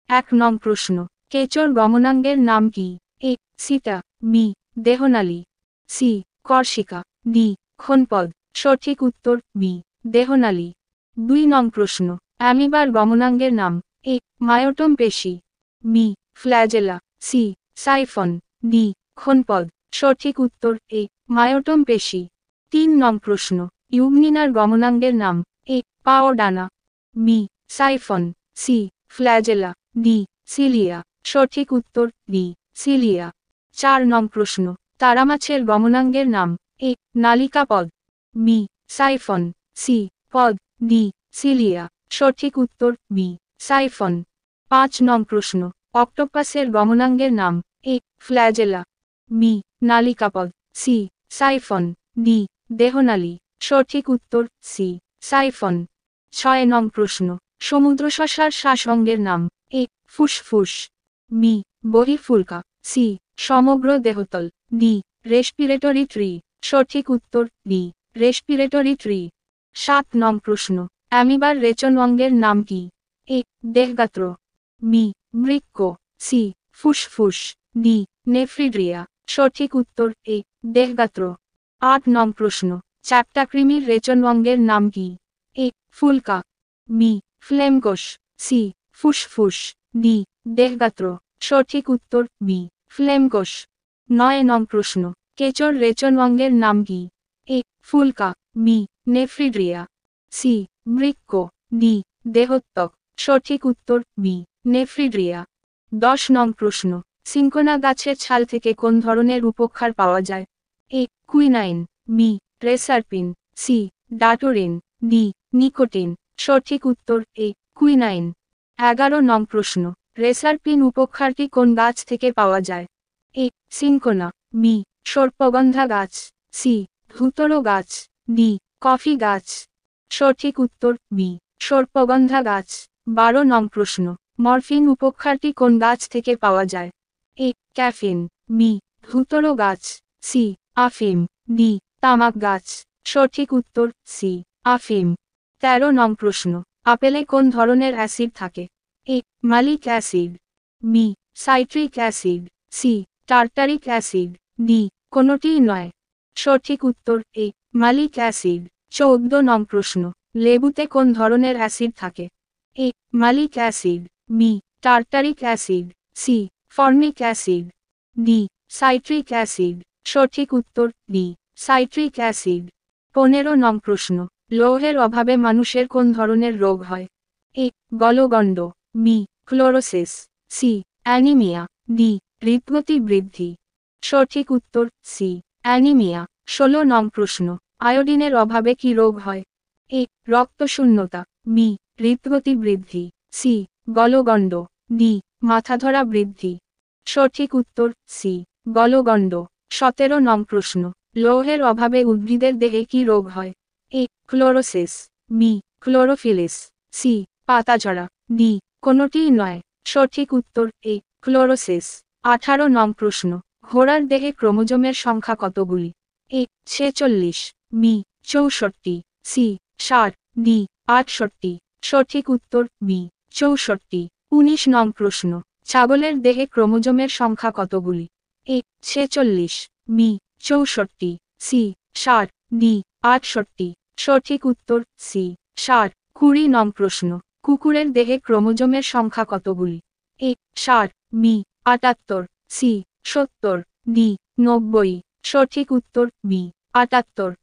1 নং প্রশ্ন, কেচোর গমনাঙ্গের নাম কি? এ সীতা, বি দেহনালী, সি কর্ষিকা, ডি খনপদ। সঠিক উত্তর বি দেহনালী। 2 নং প্রশ্ন, অ্যামিবার গমনাঙ্গের নাম? এ মায়োটম পেশি, B flagella, C siphon, D খনপদ। সঠিক উত্তর এ মায়োটম পেশি। 3 নং প্রশ্ন, ইউগ্নিনার গমনাঙ্গের নাম? এ পা ও ডানা, B siphon, C flagella, D cilia. সঠিক উত্তর ডি সিলিয়া। 4 নং প্রশ্ন, তারামাছের গমনাঙ্গের নাম? এ নালিকাপদ, বি সাইফন, সি পদ, ডি সিলিয়া। সঠিক উত্তর বি সাইফন। 5 নং প্রশ্ন, অক্টোপাসের গমনাঙ্গের নাম? এ ফ্ল্যাজেলা, বি নালিকাপদ, সি সাইফন, ডি দেহনালী। সঠিক উত্তর সি সাইফন। 6 নং প্রশ্ন, সমুদ্রশসার শ্বাস অঙ্গের নাম? এ ফুসফুস, বি বহিঃফুলকা, সি সমগ্র দেহতল, ডি রেসপিরেটরি ট্রি। সঠিক উত্তর ডি রেসপিরেটরি ট্রি। 7 নং প্রশ্ন, অ্যামিবার রেচন অঙ্গের নাম কি? এ দেহগাত্র, বি বৃক্ক, সি ফুসফুস, ডি নেফ্রিড্রিয়া। সঠিক উত্তর এ দেহগাত্র। 8 নং প্রশ্ন, চ্যাপ্টাকৃমির রেচন অঙ্গের নাম কি? এ ফুলকা, বি ফ্লেমকোষ, সি ফুসফুস, ডি দেহগাত্র। সঠিক উত্তর বি ফ্লেমকোষ। 9 নং প্রশ্ন, কেচোর রেচন অঙ্গের নাম কি? এ ফুলকা, বি নেফ্রিড্রিয়া, সি বৃক্ক, ডি দেহত্বক। সঠিক উত্তর বি নেফ্রিড্রিয়া। 10 নং প্রশ্ন, সিনকোনা গাছের ছাল থেকে কোন ধরনের উপক্ষার পাওয়া যায়? A quinine, B reserpine, C daturine, D nicotine. সঠিক উত্তর এ কুইনাইন। 11 নং প্রশ্ন, রেসারপিন উপক্ষারটি কোন গাছ থেকে পাওয়া যায়? এ সিনকোনা, বি সর্পগন্ধা গাছ, সি ধুতরো গাছ, ডি কফি গাছ। সঠিক উত্তর বি সর্পগন্ধা গাছ। 12 নং প্রশ্ন, মরফিন উপক্ষারটি কোন গাছ থেকে পাওয়া যায়? এ ক্যাফিন, বি ধুতরো গাছ, সি আফিম, ডি তামাক গাছ। সঠিক উত্তর সি আফিম। 13 নং প্রশ্ন, আপেলে কোন ধরনের অ্যাসিড থাকে? A malic acid, B citric acid, C tartaric acid, D কোনোটিই নয়। সঠিক উত্তর এ মালিক অ্যাসিড। 14 নং প্রশ্ন, লেবুতে কোন ধরনের অ্যাসিড থাকে? A malic acid, B tartaric acid, C formic acid, D citric acid. সঠিক উত্তর ডি সাইট্রিক অ্যাসিড। 15 নং প্রশ্ন, লৌহের অভাবে মানুষের কোন ধরনের রোগ হয়? এ গলগণ্ড, B chlorosis, C anaemia, D হৃদগতি বৃদ্ধি। সঠিক উত্তর সি অ্যানিমিয়া। 16 নং প্রশ্ন, আয়োডিনের অভাবে কি রোগ হয়? এ রক্তশূন্যতা, বি হৃদগতি বৃদ্ধি, সি গলগণ্ড, ডি মাথাধরা বৃদ্ধি। সঠিক উত্তর সি গলগণ্ড। 17 নং প্রশ্ন, লৌহের অভাবে উদ্ভিদের দেহে কি রোগ হয়? এ ক্লোরোসিস, বি ক্লোরোফিলিস, সি পাতাঝরা, ডি কোনোটিই নয়। সঠিক উত্তর এ ক্লোরোসিস। 18 নং প্রশ্ন, ঘোড়ার দেহে ক্রোমোজোমের সংখ্যা কতগুলি? এ 46, বি 64, সি 60, ডি 68। সঠিক উত্তর বি 64। 19 নং প্রশ্ন, ছাগলের দেহে ক্রোমোজোমের সংখ্যা কতগুলি? এ 46, বি 64, সি 60, ডি 68। সঠিক উত্তর সি 60। 20 নং প্রশ্ন, কুকুরের দেহে ক্রোমোজোমের সংখ্যা কতগুলি? এ 60, বি 78, সি 70, ডি 90। সঠিক উত্তর বি 78।